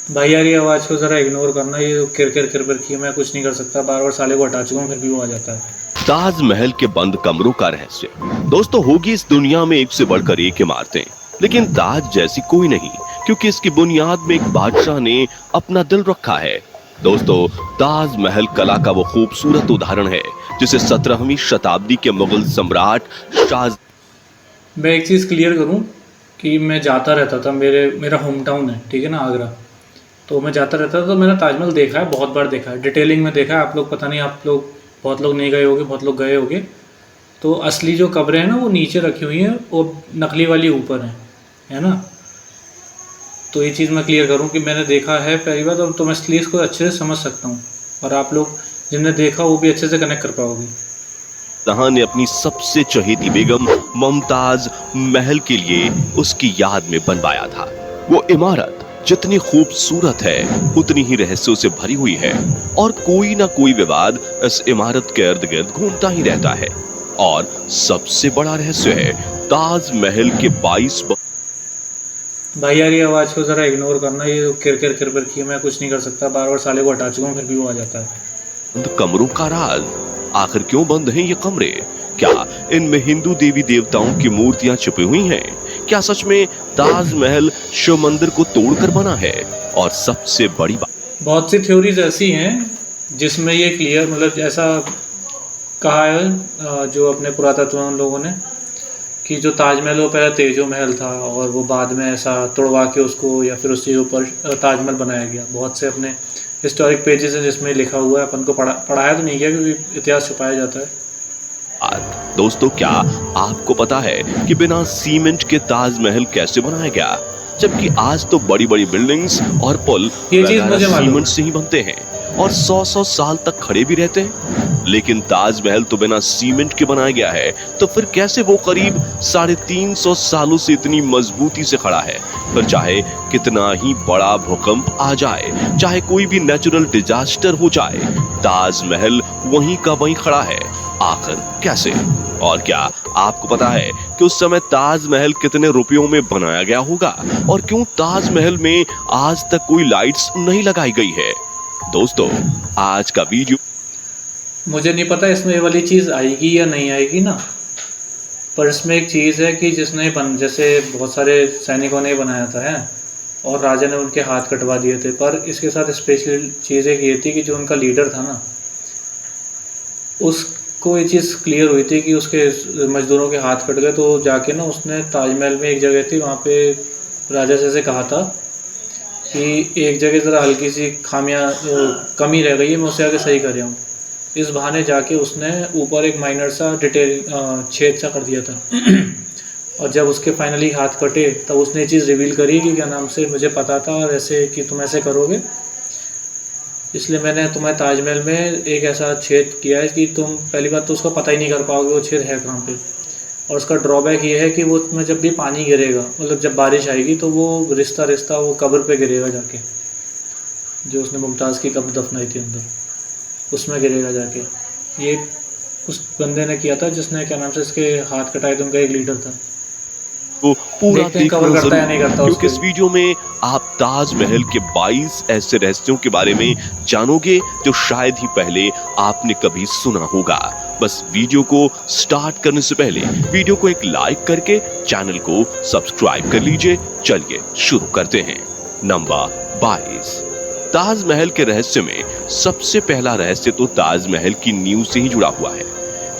भाई यार ये आवाज़ को ज़रा इग्नोर करना, ये जो किर किर किर किर की मैं कुछ नहीं कर सकता, बार बार साले को हटा चुका हूँ फिर भी वो आ जाता है। ताजमहल के बंद कमरों का रहस्य। दोस्तों, होगी इस दुनिया में एक से बढ़कर एक इमारतें, लेकिन ताज जैसी कोई नहीं, क्योंकि इसकी बुनियाद में एक बादशाह ने अपना दिल रखा है। दोस्तों, ताजमहल कला का वो खूबसूरत उदाहरण है जिसे 17वीं शताब्दी के मुगल सम्राट शाह। मैं एक चीज़ क्लियर करूँ कि मैं जाता रहता था, मेरा होम टाउन है, ठीक है ना, आगरा। तो मैं जाता रहता था, तो मैंने ताजमहल देखा है, बहुत बार देखा है, डिटेलिंग में देखा है। आप लोग पता नहीं, आप लोग बहुत लोग नहीं गए होंगे, बहुत लोग गए होंगे। तो असली जो कब्रें हैं ना वो नीचे रखी हुई हैं, वो नकली वाली ऊपर है ना। तो ये चीज़ मैं क्लियर करूँ कि मैंने देखा है पहली बार, तो मैं इसलिए इसको अच्छे से समझ सकता हूँ, और आप लोग जिनने देखा वो भी अच्छे से कनेक्ट कर पाओगे। शाह ने अपनी सबसे चहेती बेगम मुमताज महल के लिए उसकी याद में बनवाया था। वो इमारत जितनी खूबसूरत है उतनी ही रहस्यों से भरी हुई है, और कोई ना कोई विवाद इस इमारत के इर्द गिर्द घूमता ही रहता है। और सबसे बड़ा रहस्य है ताजमहल के 22 भाई यार ये आवाज़ को ज़रा इग्नोर करना, ये जो किर किर किर किर की मैं कुछ नहीं कर सकता, बार बार साले को हटा चुका हूँ फिर भी वो आ जाता है। बंद कमरों का राज। आखिर क्यों बंद हैं ये कमरे? क्या इनमें हिंदू देवी देवताओं की मूर्तियां छुपी हुई हैं? क्या सच में ताजमहल शिव मंदिर को तोड़कर बना है? और सबसे बड़ी बात, बहुत सी थ्योरीज ऐसी हैं जिसमें ये क्लियर, मतलब ऐसा कहा है जो अपने पुरातत्व लोगों ने, कि जो ताजमहल वो पहले तेजो महल था, और वो बाद में ऐसा तोड़वा के उसको या फिर उसके ऊपर ताजमहल बनाया गया। बहुत से अपने हिस्टोरिक पेजेस हैं जिसमें लिखा हुआ है, अपन को पढ़ाया तो नहीं गया क्योंकि इतिहास छुपाया जाता है। दोस्तों, क्या आपको पता है कि बिना सीमेंट के ताजमहल कैसे बनाया गया? जबकि आज तो बड़ी बड़ी बिल्डिंग्स और पुल ये चीज़ वगैरह मुझे मालूम सीमेंट है। से ही बनते हैं और 100-100 साल तक खड़े भी रहते हैं। लेकिन ताजमहल तो बिना सीमेंट के बनाया गया है, तो फिर कैसे वो करीब 350 सालों से इतनी मजबूती से खड़ा है? फिर चाहे कितना ही बड़ा भूकंप आ जाए, चाहे कोई भी नेचुरल डिजास्टर हो जाए, ताजमहल वहीं का वहीं खड़ा है। आखिर कैसे? और क्या आपको पता है कि उस समय ताजमहल कितने रुपयों में बनाया गया होगा? और क्यों ताजमहल में आज तक कोई लाइट्स नहीं लगाई गई है? दोस्तों, आज का वीडियो मुझे नहीं पता इसमें ये वाली चीज़ आएगी या नहीं आएगी ना, पर इसमें एक चीज़ है कि जैसे बहुत सारे सैनिकों ने बनाया था है, और राजा ने उनके हाथ कटवा दिए थे। पर इसके साथ स्पेशल चीज़ एक ये थी कि जो उनका लीडर था ना, उसको ये चीज़ क्लियर हुई थी कि उसके मज़दूरों के हाथ कट गए, तो जाके ना उसने ताजमहल में एक जगह थी वहाँ पे राजा से कहा था कि एक जगह ज़रा हल्की सी खामियां कमी रह गई है, मैं उसे आगे सही कर रहा हूँ। इस बहाने जाके उसने ऊपर एक माइनर सा छेद सा कर दिया था। और जब उसके फाइनली हाथ कटे तब उसने ये चीज़ रिवील करी कि क्या नाम से, मुझे पता था और ऐसे कि तुम ऐसे करोगे, इसलिए मैंने तुम्हें ताजमहल में एक ऐसा छेद किया है कि तुम पहली बात तो उसका पता ही नहीं कर पाओगे वो छेद है कहाँ पे। और उसका ड्रॉबैक ये है कि वो उसमें जब भी पानी गिरेगा, मतलब जब बारिश आएगी, तो वो रिश्ता रिश्ता वो कब्र पे गिरेगा जाके, जो उसने मुमताज़ की कब्र दफनाई थी अंदर, उसमें गिरेगा जाके। ये उस बंदे ने किया था जिसने क्या नाम से इसके हाथ कटाए थे, उनका एक लीडर था। को पूरा देखते हैं देखना कवर करता है या जरूर, नहीं करता क्योंकि उसको। इस वीडियो में आप ताजमहल के 22 ऐसे रहस्यों के बारे में जानोगे जो शायद ही पहले आपने कभी सुना होगा। बस वीडियो को स्टार्ट करने से पहले वीडियो को एक लाइक करके चैनल को सब्सक्राइब कर लीजिए। चलिए शुरू करते हैं। नंबर 22, ताजमहल के रहस्य में सबसे पहला रहस्य तो ताजमहल की नींव से ही जुड़ा हुआ है।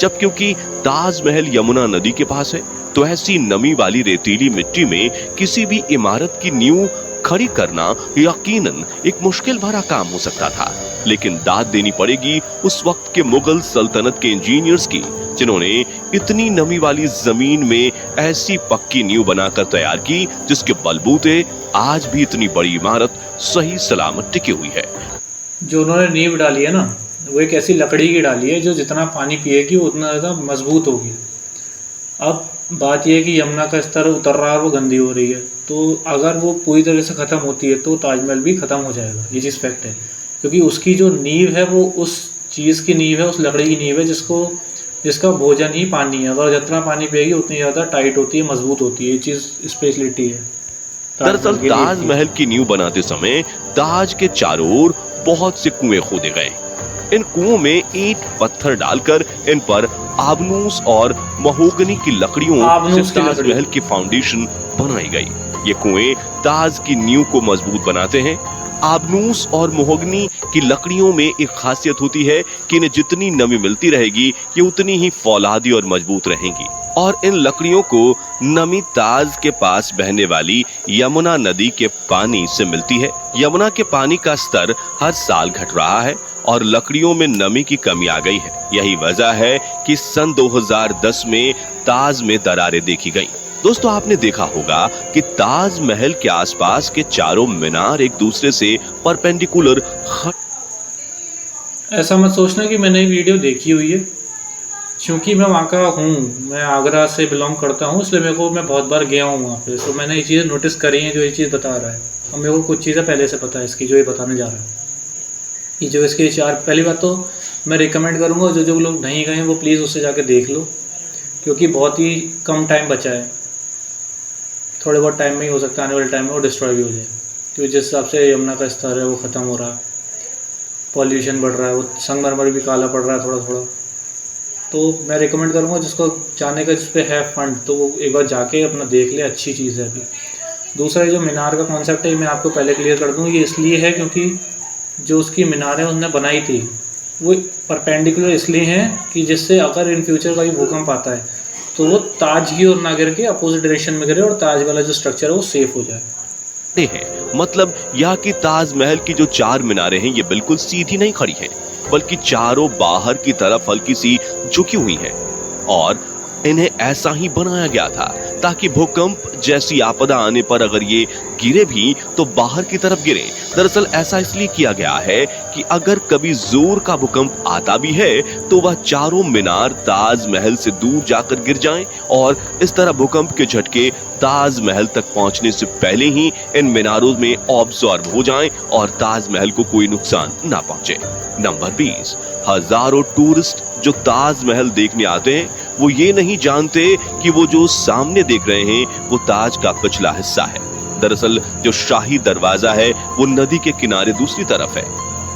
जब क्योंकि ताजमहल यमुना नदी के पास है, तो ऐसी नमी वाली रेतीली मिट्टी में किसी भी इमारत की नींव खड़ी करना यकीनन एक मुश्किल भरा काम हो सकता था। लेकिन दाद देनी पड़ेगी उस वक्त के मुगल सल्तनत के इंजीनियर्स की, जिन्होंने इतनी नमी वाली जमीन में ऐसी पक्की नींव बनाकर तैयार की जिसके बलबूते आज भी इतनी बड़ी इमारत सही सलामत टिकी हुई है। जो उन्होंने नींव डाली है ना, वो एक ऐसी लकड़ी की डाली है जो जितना पानी पिएगी उतना ज़्यादा मजबूत होगी। अब बात यह है कि यमुना का स्तर उतर रहा है और वो गंदी हो रही है, तो अगर वो पूरी तरह से ख़त्म होती है तो ताजमहल भी ख़त्म हो जाएगा, ये चीज़ फैक्ट है। क्योंकि उसकी जो नींव है वो उस चीज़ की नींव है, उस लकड़ी की नींव है जिसका भोजन ही पानी है। अगर जितना पानी पिएगी उतनी ज़्यादा टाइट होती है, मजबूत होती है, ये चीज़ स्पेशलिटी है। दरअसल के लिए ताजमहल की नींव बनाते समय ताज के चारों ओर बहुत से कुएं खोदे गए। इन कुओं में ईंट पत्थर डालकर इन पर आबनूस और महोगनी की लकड़ियों से आबनूस की लकड़ी। ताजमहल की फाउंडेशन बनाई गई। ये कुएं ताज की नींव को मजबूत बनाते हैं। आबनूस और महोगनी की लकड़ियों में एक खासियत होती है कि इन्हें जितनी नमी मिलती रहेगी ये उतनी ही फौलादी और मजबूत रहेंगी। और इन लकड़ियों को नमी ताज के पास बहने वाली यमुना नदी के पानी से मिलती है। यमुना के पानी का स्तर हर साल घट रहा है और लकड़ियों में नमी की कमी आ गई है। यही वजह है कि सन 2010 में ताज में दरारें देखी गई। दोस्तों, आपने देखा होगा कि ताजमहल के आसपास के चारों मीनार एक दूसरे से परपेंडिकुलर ऐसा मत सोचना कि मैंने ये वीडियो देखी हुई है, क्योंकि मैं वहाँ का हूँ, मैं आगरा से बिलोंग करता हूँ, इसलिए मैं बहुत बार गया हूँ वहाँ पे। तो मैंने ये चीज़ें नोटिस करी हैं जो ये चीज़ बता रहा है। और मेरे को कुछ चीज़ें पहले से पता है इसकी, जो ये बताने जा रहा है। कि जो इसके चार, पहली बात तो मैं रिकमेंड करूँगा जो जो लोग नहीं गए हैं वो प्लीज़ उससे जाके देख लो, क्योंकि बहुत ही कम टाइम बचा है। थोड़े बहुत टाइम में ही हो सकता है आने वाले टाइम में वो डिस्ट्रॉय भी हो जाए, क्योंकि जिस हिसाब से यमुना का स्तर है वो ख़त्म हो रहा है, पॉल्यूशन बढ़ रहा है, वो संगमरमर भी काला पड़ रहा है थोड़ा थोड़ा। तो मैं रिकमेंड करूँगा जिसको जाने का, जिस पे है फंड, तो वो एक बार जाके अपना देख ले, अच्छी चीज़ है अभी। दूसरा जो मीनार का कॉन्सेप्ट है मैं आपको पहले क्लियर कर दूँ, ये इसलिए है क्योंकि जो उसकी मीनारें उनने बनाई थी वो परपेंडिकुलर इसलिए हैं कि जिससे अगर इन फ्यूचर कभी भूकंप आता है तो वो ताज की ओर ना गिर के अपोजिट डायरेक्शन में गिरे और ताज वाला जो स्ट्रक्चर है वो सेफ हो जाए। हैं। मतलब यहाँ की ताजमहल की जो चार मीनारें हैं ये बिल्कुल सीधी नहीं खड़ी हैं, बल्कि चारों बाहर की तरफ हल्की सी झुकी हुई हैं। और इन्हें ऐसा ही बनाया गया था ताकि भूकंप जैसी आपदा आने पर अगर ये गिरे भी तो बाहर की तरफ गिरे। दरअसल ऐसा इसलिए किया गया है कि अगर कभी जोर का भूकंप आता भी है तो वह चारों मीनार ताजमहल से दूर जाकर गिर जाएं और इस तरह भूकंप के झटके ताजमहल तक पहुंचने से पहले ही इन मीनारों में ऑब्जॉर्ब हो जाएं और ताजमहल को कोई नुकसान ना पहुंचे। नंबर 20, हजारों टूरिस्ट जो ताजमहल देखने आते हैं वो ये नहीं जानते कि वो जो सामने देख रहे हैं वो ताज का पिछला हिस्सा है। दरअसल जो शाही दरवाजा है वो नदी के किनारे दूसरी तरफ है।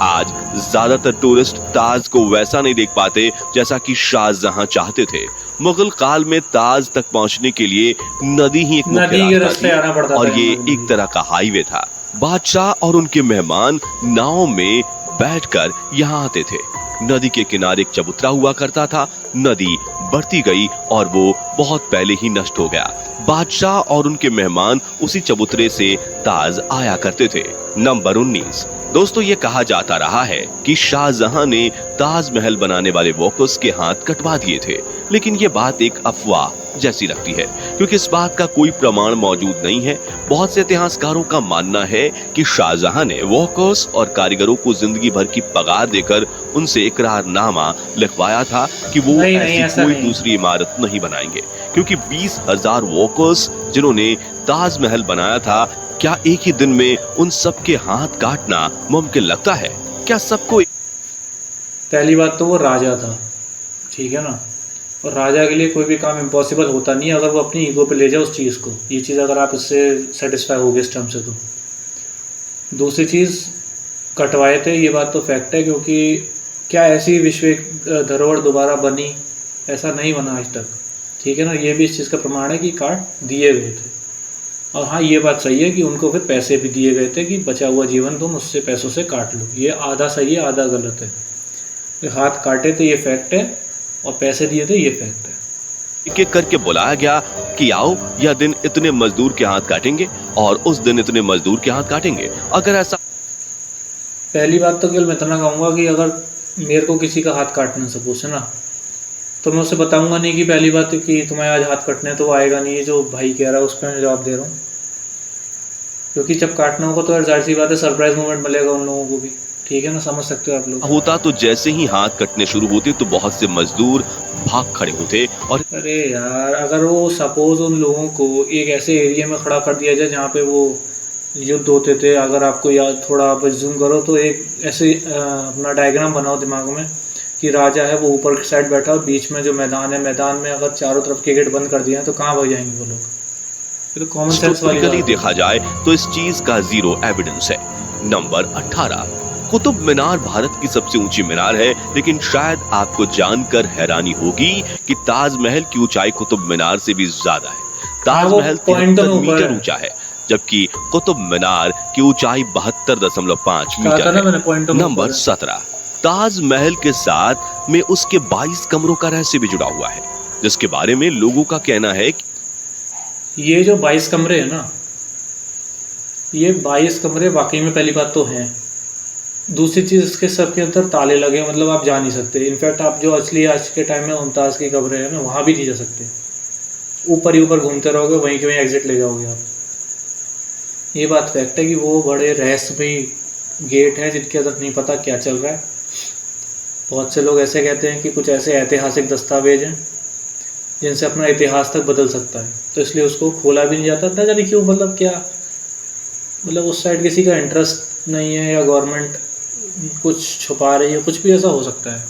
आज ज्यादातर टूरिस्ट ताज को वैसा नहीं देख पाते जैसा कि शाहजहां चाहते थे। मुगल काल में ताज तक पहुंचने के लिए नदी ही एक मुख्य रास्ता थी और ये एक तरह का हाईवे था। बादशाह और उनके मेहमान नाव में बैठकर यहाँ आते थे। नदी के किनारे एक चबूतरा हुआ करता था। नदी बढ़ती गई और वो बहुत पहले ही नष्ट हो गया। बादशाह और उनके मेहमान उसी चबूतरे से ताज आया करते थे। नंबर 19, दोस्तों ये कहा जाता रहा है कि शाहजहां ने ताजमहल बनाने वाले वर्कर्स के हाथ कटवा दिए थे, लेकिन ये बात एक अफवाह जैसी लगती है क्योंकि इस बात का कोई प्रमाण मौजूद नहीं है। बहुत से इतिहासकारों का मानना है कि शाहजहां ने वर्कर्स और कारीगरों को जिंदगी भर की पगार देकर उनसे इकरारनामा लिखवाया था कि वो ऐसी कोई दूसरी इमारत नहीं बनाएंगे, क्योंकि 20,000 वर्कर्स जिन्होंने ताजमहल बनाया था, क्या एक ही दिन में उन सबके हाथ काटना मुमकिन लगता है? क्या सबको? पहली बात तो वो राजा था, ठीक है ना, और राजा के लिए कोई भी काम इम्पॉसिबल होता नहीं है अगर वो अपनी ईगो पे ले जाए उस चीज़ को। ये चीज़ अगर आप इससे सेटिस्फाई हो गए इस टर्म से तो। दूसरी चीज़, कटवाए थे, ये बात तो फैक्ट है, क्योंकि क्या ऐसी विश्व धरोहर दोबारा बनी? ऐसा नहीं बना आज तक, ठीक है ना। ये भी इस चीज़ का प्रमाण है कि काट दिए गए थे। और हाँ, ये बात सही है कि उनको फिर पैसे भी दिए गए थे कि बचा हुआ जीवन तुम उससे पैसों से काट लो। ये आधा सही है आधा गलत है। हाथ काटे थे ये फैक्ट है और पैसे दिए थे ये फैक्ट है। एक-एक करके बुलाया गया कि आओ, यह दिन इतने मजदूर के हाथ काटेंगे और उस दिन इतने मजदूर के हाथ काटेंगे। अगर ऐसा, पहली बात तो केवल मैं इतना कहूँगा कि अगर मेरे को किसी का हाथ काटना सपोज है ना, तो मैं उसे बताऊंगा नहीं कि पहली बात कि तुम्हें आज हाथ कटने, तो वो आएगा नहीं। ये जो भाई कह रहा है उस पर मैं जवाब दे रहा हूँ, क्योंकि जब काटना होगा तो यार जाहिर सी बात है सरप्राइज मोमेंट मिलेगा उन लोगों को भी, ठीक है ना, समझ सकते हो आप लोग। होता तो जैसे ही हाथ कटने शुरू होते तो बहुत से मजदूर भाग खड़े होते। और अरे यार, अगर वो सपोज उन लोगों को एक ऐसे एरिया में खड़ा कर दिया जाए जहाँ पे वो युद्ध होते थे, अगर आपको याद थोड़ा आप जूम करो तो एक ऐसे अपना डायग्राम बनाओ दिमाग में कि राजा है वो ऊपर की साइड बैठा और बीच में जो मैदान है, मैदान में अगर चारों तरफ के गेट बंद कर दिए हैं तो कहाँ भाग जाएंगे वो लोग? ये तो कॉमन सेंस वाली हिस्टोरिकली बात है। देखा जाए तो इस चीज का जीरो एविडेंस है। नंबर 18, कुतुब मीनार भारत की सबसे ऊंची मीनार है, लेकिन शायद आपको जानकर हैरानी होगी कि ताजमहल की ऊंचाई कुतुब मीनार से भी ज्यादा है। ताजमहल पॉइंटों 73 में ऊपर मीटर है। ऊंचा है, जबकि कुतुब मीनार की ऊंचाई 72.5 कहा था मीटर ना मैंने, है। पॉइंटों में नंबर ऊपर है। 17, ताजमहल के साथ में उसके 22 कमरों का रहस्य भी जुड़ा हुआ है, जिसके बारे में लोगों का कहना है कि ये जो 22 कमरे हैं ना, ये 22 कमरे वाकई में पहली बात तो हैं। दूसरी चीज़, इसके सबके अंदर ताले लगे, मतलब आप जा नहीं सकते। इनफैक्ट आप जो असली आज के टाइम में मुमताज़ की कब्रें हैं ना, वहाँ भी नहीं जा सकते। ऊपर ही ऊपर घूमते रहोगे, वहीं के वहीं एग्जिट ले जाओगे आप। ये बात फैक्ट है कि वो बड़े रहस्यमयी गेट हैं जिनके अंदर नहीं पता क्या चल रहा है। बहुत से लोग ऐसे कहते हैं कि कुछ ऐसे ऐतिहासिक दस्तावेज हैं जिनसे अपना इतिहास तक बदल सकता है, तो इसलिए उसको खोला भी नहीं जाता। ना जाने क्यों, मतलब क्या, मतलब उस साइड किसी का इंटरेस्ट नहीं है या गवर्नमेंट कुछ छुपा रही है, कुछ भी ऐसा हो सकता है।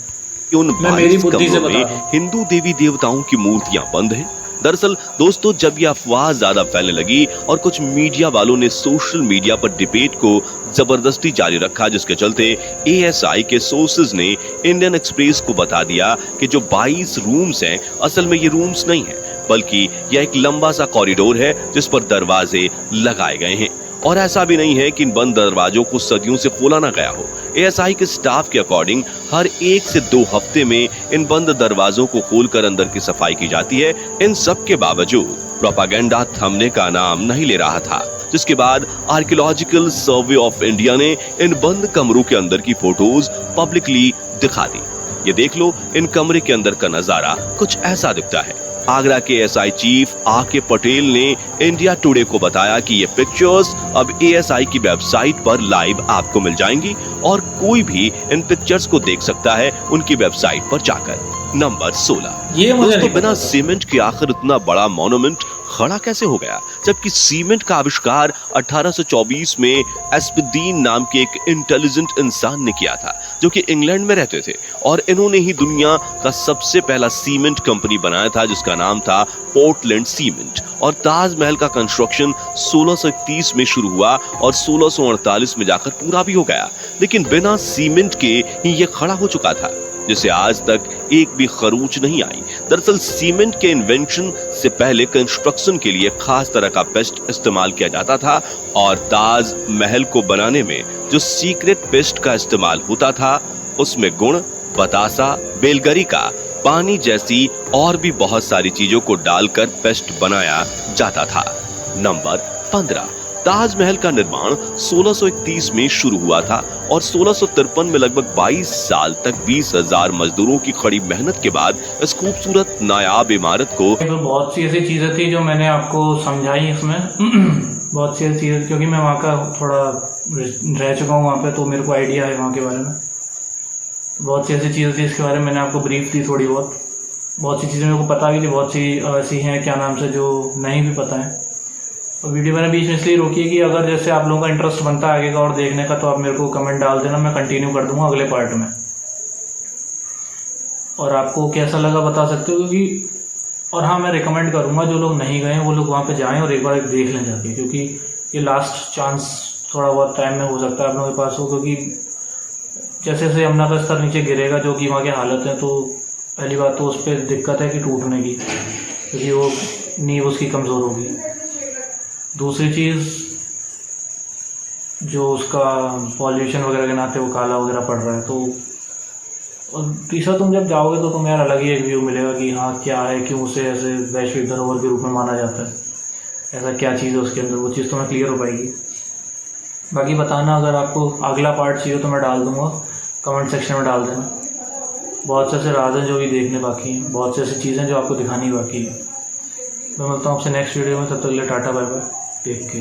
उन मैं मेरी 22 बुद्धि से कमरों बता में रहा हूँ। हिंदू देवी देवताओं की मूर्तियां बंद हैं। दरअसल दोस्तों, जब यह अफवाह ज्यादा फैलने लगी और कुछ मीडिया वालों ने सोशल मीडिया पर डिबेट को जबरदस्ती जारी रखा, जिसके चलते एएसआई के सोर्सेज ने इंडियन एक्सप्रेस को बता दिया कि जो 22 रूम्स हैं, असल में ये रूम्स नहीं है, बल्कि यह एक लंबा सा कॉरिडोर है जिस पर दरवाजे लगाए गए हैं। और ऐसा भी नहीं है कि इन बंद दरवाजों को सदियों से खोला ना गया हो। एएसआई के स्टाफ के अकॉर्डिंग हर 1 से 2 हफ्ते में इन बंद दरवाजों को खोलकर अंदर की सफाई की जाती है। इन सब के बावजूद प्रोपागेंडा थमने का नाम नहीं ले रहा था, जिसके बाद आर्कियोलॉजिकल सर्वे ऑफ इंडिया ने इन बंद कमरों के अंदर की फोटोज पब्लिकली दिखा दी। ये देख लो, इन कमरे के अंदर का नजारा कुछ ऐसा दिखता है। आगरा के एएसआई चीफ आके पटेल ने इंडिया टुडे को बताया कि ये पिक्चर्स अब एएसआई की वेबसाइट पर लाइव आपको मिल जाएंगी और कोई भी इन पिक्चर्स को देख सकता है उनकी वेबसाइट पर जाकर। नंबर 16, ये मुझे दोस्तों, नहीं बिना पता था। सीमेंट के आखिर इतना बड़ा मॉन्यूमेंट खड़ा कैसे हो गया, जबकि सीमेंट का आविष्कार 1824 में एस्पिदीन नाम के एक इंटेलिजेंट इंसान ने किया था, जो कि इंग्लैंड में रहते थे, और इन्होंने ही दुनिया का सबसे पहला सीमेंट कंपनी बनाया था, जिसका नाम था पोर्टलैंड सीमेंट। और ताजमहल का कंस्ट्रक्शन 1631 में शुरू हुआ और 1648 में जाकर पूरा भी हो गया, लेकिन बिना सीमेंट के ही ये खड़ा हो चुका था, जिसे आज तक एक भी खरोंच नहीं आई। दरअसल सीमेंट के इन्वेंशन से पहले कंस्ट्रक्शन के लिए खास तरह का पेस्ट इस्तेमाल किया जाता था, और ताज महल को बनाने में जो सीक्रेट पेस्ट का इस्तेमाल होता था, उसमें गुण, बतासा, बेलगरी का पानी जैसी और भी बहुत सारी चीजों को डालकर पेस्ट बनाया जाता था। नंबर 15, ताजमहल का निर्माण 1631 में शुरू हुआ था और 1653 में लगभग 22 साल तक 20,000 मजदूरों की कड़ी मेहनत के बाद इस खूबसूरत नायाब इमारत को तो बहुत सी ऐसी चीज़ें थी जो मैंने आपको समझाई इसमें बहुत सी ऐसी चीज़ें, क्योंकि मैं वहाँ का थोड़ा रह चुका हूँ वहाँ पे, तो मेरे को आइडिया है वहाँ के बारे में। बहुत सी ऐसी चीज़ें थी, इसके बारे में मैंने आपको ब्रीफ दी थोड़ी बहुत। बहुत सी चीज़ें मेरे को पता भी थी, बहुत सी ऐसी हैं क्या नाम से जो नहीं भी पता है। और वीडियो मैंने बीच में इसलिए रोकी है कि अगर जैसे आप लोगों का इंटरेस्ट बनता है आगे का और देखने का, तो आप मेरे को कमेंट डाल देना, मैं कंटिन्यू कर दूंगा अगले पार्ट में। और आपको कैसा लगा बता सकते हो, क्योंकि और हाँ, मैं रिकमेंड करूँगा जो लोग नहीं गए वो लोग वहाँ पे जाएं और एक बार देख लें जाके, क्योंकि ये लास्ट चांस थोड़ा बहुत टाइम में हो सकता है आप लोगों के पास हो, क्योंकि जैसे जैसे यमुना का स्तर नीचे गिरेगा, जो कि वहाँ की हालत है, तो पहली बात तो उस पर दिक्कत है कि टूटने की, क्योंकि वो नींव उसकी कमज़ोर होगी। दूसरी चीज़, जो उसका पॉल्यूशन वगैरह के नाते वो काला वगैरह पड़ रहा है, तो और तीसरा, तुम जब जाओगे तो तुम्हें यार अलग ही एक व्यू मिलेगा कि हाँ क्या है, क्यों उसे ऐसे वैश्विक धरोहर के रूप में माना जाता है, ऐसा क्या चीज़ है उसके अंदर, वो चीज़ तुम्हें क्लियर हो पाएगी। बाकी बताना, अगर आपको अगला पार्ट चाहिए तो मैं डाल दूँगा, कमेंट सेक्शन में डाल देना। बहुत से ऐसे राज हैं जो भी देखने बाकी हैं, बहुत से ऐसी चीज़ें जो आपको दिखानी बाकी है। मैं मिलता हूँ आपसे नेक्स्ट वीडियो में, तब तक के लिए ta-ta bye bye, take care.